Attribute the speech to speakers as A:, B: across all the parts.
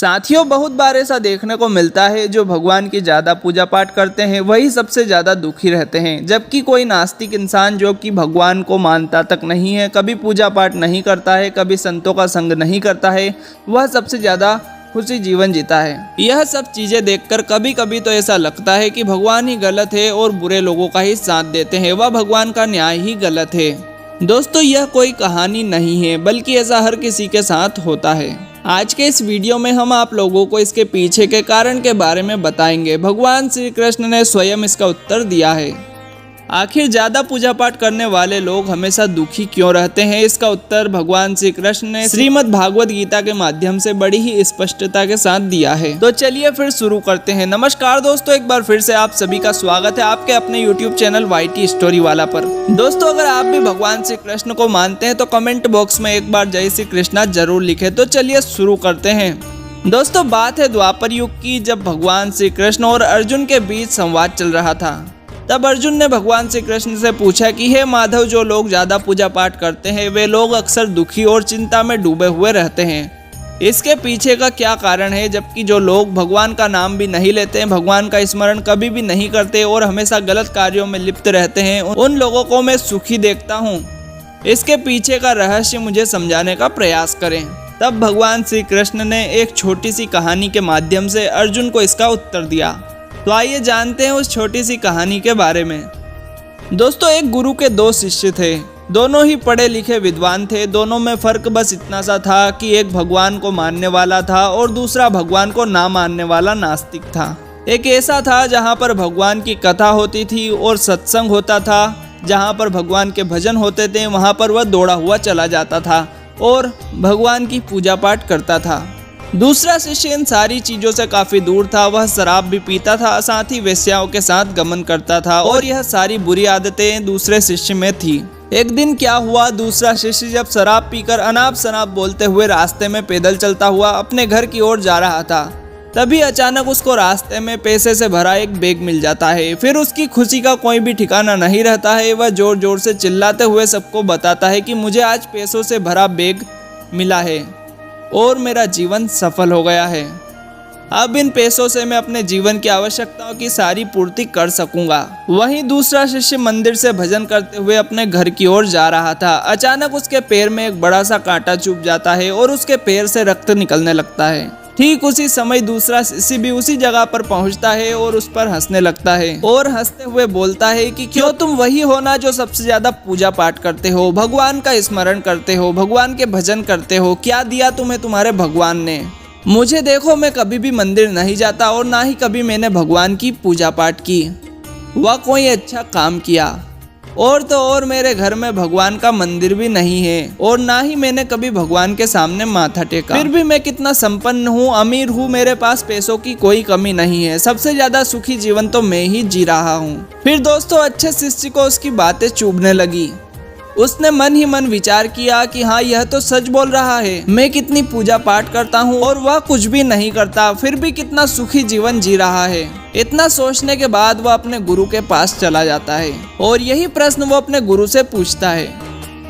A: साथियों, बहुत बार ऐसा देखने को मिलता है जो भगवान की ज़्यादा पूजा पाठ करते हैं वही सबसे ज़्यादा दुखी रहते हैं, जबकि कोई नास्तिक इंसान जो कि भगवान को मानता तक नहीं है, कभी पूजा पाठ नहीं करता है, कभी संतों का संग नहीं करता है, वह सबसे ज़्यादा खुशी जीवन जीता है। यह सब चीज़ें देखकर कभी कभी तो ऐसा लगता है कि भगवान ही गलत है और बुरे लोगों का ही साथ देते हैं, वह भगवान का न्याय ही गलत है। दोस्तों, यह कोई कहानी नहीं है, बल्कि ऐसा हर किसी के साथ होता है। आज के इस वीडियो में हम आप लोगों को इसके पीछे के कारण के बारे में बताएंगे। भगवान श्री कृष्ण ने स्वयं इसका उत्तर दिया है। आखिर ज़्यादा पूजा पाठ करने वाले लोग हमेशा दुखी क्यों रहते हैं, इसका उत्तर भगवान श्री कृष्ण ने श्रीमद् भागवत गीता के माध्यम से बड़ी ही स्पष्टता के साथ दिया है। तो चलिए फिर शुरू करते हैं। नमस्कार दोस्तों, एक बार फिर से आप सभी का स्वागत है आपके अपने YouTube चैनल YT स्टोरी वाला पर। दोस्तों, अगर आप भी भगवान श्री कृष्ण को मानते हैं तो कमेंट बॉक्स में एक बार जय श्री कृष्णा जरूर लिखे। तो चलिए शुरू करते हैं। दोस्तों, बात है द्वापर युग की, जब भगवान श्री कृष्ण और अर्जुन के बीच संवाद चल रहा था। तब अर्जुन ने भगवान श्री कृष्ण से पूछा कि हे माधव, जो लोग ज़्यादा पूजा पाठ करते हैं वे लोग अक्सर दुखी और चिंता में डूबे हुए रहते हैं। इसके पीछे का क्या कारण है, जबकि जो लोग भगवान का नाम भी नहीं लेते हैं, भगवान का स्मरण कभी भी नहीं करते और हमेशा गलत कार्यों में लिप्त रहते हैं, उन लोगों को मैं सुखी देखता हूँ। इसके पीछे का रहस्य मुझे समझाने का प्रयास करें। तब भगवान श्री कृष्ण ने एक छोटी सी कहानी के माध्यम से अर्जुन को इसका उत्तर दिया। तो आइए जानते हैं उस छोटी सी कहानी के बारे में। दोस्तों, एक गुरु के दो शिष्य थे। दोनों ही पढ़े लिखे विद्वान थे। दोनों में फर्क बस इतना सा था कि एक भगवान को मानने वाला था और दूसरा भगवान को ना मानने वाला नास्तिक था। एक ऐसा था जहाँ पर भगवान की कथा होती थी और सत्संग होता था। जहाँ पर भगवान के भजन होते थे वहाँ पर वह दौड़ा हुआ चला जाता था और भगवान की पूजा पाठ करता था। दूसरा शिष्य इन सारी चीजों से काफी दूर था। वह शराब भी पीता था, साथ ही वेश्याओं के साथ गमन करता था और यह सारी बुरी आदतें दूसरे शिष्य में थी। एक दिन क्या हुआ, दूसरा शिष्य जब शराब पीकर अनाप शनाप बोलते हुए रास्ते में पैदल चलता हुआ अपने घर की ओर जा रहा था, तभी अचानक उसको रास्ते में पैसे से भरा एक बैग मिल जाता है। फिर उसकी खुशी का कोई भी ठिकाना नहीं रहता है। वह जोर जोर से चिल्लाते हुए सबको बताता है कि मुझे आज पैसों से भरा बैग मिला है और मेरा जीवन सफल हो गया है। अब इन पैसों से मैं अपने जीवन की आवश्यकताओं की सारी पूर्ति कर सकूंगा। वहीं दूसरा शिष्य मंदिर से भजन करते हुए अपने घर की ओर जा रहा था। अचानक उसके पैर में एक बड़ा सा कांटा चुभ जाता है और उसके पैर से रक्त निकलने लगता है। ठीक उसी समय दूसरा शिष्य भी उसी जगह पर पहुंचता है और उस पर हंसने लगता है और हंसते हुए बोलता है कि क्यों, तुम वही हो ना जो सबसे ज्यादा पूजा पाठ करते हो, भगवान का स्मरण करते हो, भगवान के भजन करते हो। क्या दिया तुम्हें तुम्हारे भगवान ने? मुझे देखो, मैं कभी भी मंदिर नहीं जाता और ना ही कभी मैंने भगवान की पूजा पाठ की, वह कोई अच्छा काम किया। और तो और मेरे घर में भगवान का मंदिर भी नहीं है और ना ही मैंने कभी भगवान के सामने माथा टेका। फिर भी मैं कितना संपन्न हूँ, अमीर हूँ, मेरे पास पैसों की कोई कमी नहीं है। सबसे ज्यादा सुखी जीवन तो मैं ही जी रहा हूँ। फिर दोस्तों, अच्छे शिष्य को उसकी बातें चुभने लगी। उसने मन ही मन विचार किया कि हाँ, यह तो सच बोल रहा है। मैं कितनी पूजा पाठ करता हूँ और वह कुछ भी नहीं करता, फिर भी कितना सुखी जीवन जी रहा है। इतना सोचने के बाद वह अपने गुरु के पास चला जाता है और यही प्रश्न वो अपने गुरु से पूछता है।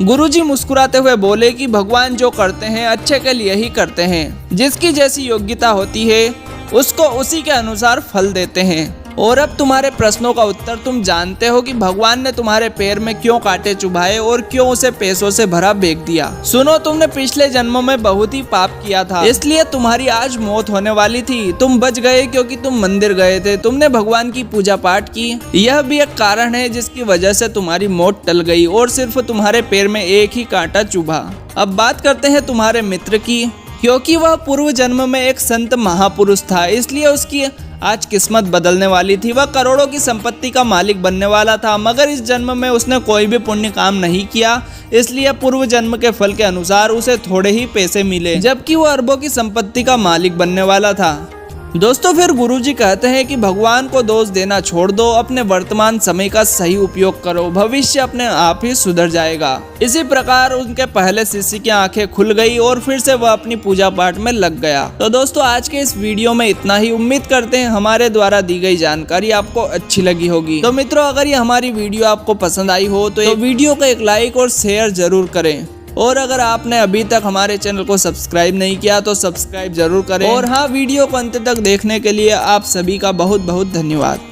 A: गुरुजी मुस्कुराते हुए बोले कि भगवान जो करते हैं अच्छे के लिए ही करते हैं। जिसकी जैसी योग्यता होती है उसको उसी के अनुसार फल देते हैं। और अब तुम्हारे प्रश्नों का उत्तर तुम जानते हो कि भगवान ने तुम्हारे पैर में क्यों कांटे चुभाए और क्यों उसे पैसों से भरा बैग दिया। सुनो, तुमने पिछले जन्मों में बहुत ही पाप किया था, इसलिए तुम्हारी आज मौत होने वाली थी। तुम बच गए क्योंकि तुम मंदिर गए थे, तुमने भगवान की पूजा पाठ की। यह भी एक कारण है जिसकी वजह से तुम्हारी मौत टल गई और सिर्फ तुम्हारे पैर में एक ही कांटा चुभा। अब बात करते हैं तुम्हारे मित्र की। क्योंकि वह पूर्व जन्म में एक संत महापुरुष था, इसलिए उसकी आज किस्मत बदलने वाली थी। वह करोड़ों की संपत्ति का मालिक बनने वाला था, मगर इस जन्म में उसने कोई भी पुण्य काम नहीं किया, इसलिए पूर्व जन्म के फल के अनुसार उसे थोड़े ही पैसे मिले, जबकि वह अरबों की संपत्ति का मालिक बनने वाला था। दोस्तों, फिर गुरुजी कहते हैं कि भगवान को दोष देना छोड़ दो, अपने वर्तमान समय का सही उपयोग करो, भविष्य अपने आप ही सुधर जाएगा। इसी प्रकार उनके पहले शिष्य की आंखें खुल गई और फिर से वह अपनी पूजा पाठ में लग गया। तो दोस्तों, आज के इस वीडियो में इतना ही। उम्मीद करते हैं हमारे द्वारा दी गई जानकारी आपको अच्छी लगी होगी। तो मित्रों, अगर ये हमारी वीडियो आपको पसंद आई हो तो वीडियो को एक लाइक और शेयर जरूर करें और अगर आपने अभी तक हमारे चैनल को सब्सक्राइब नहीं किया तो सब्सक्राइब जरूर करें। और हाँ, वीडियो को अंत तक देखने के लिए आप सभी का बहुत बहुत धन्यवाद।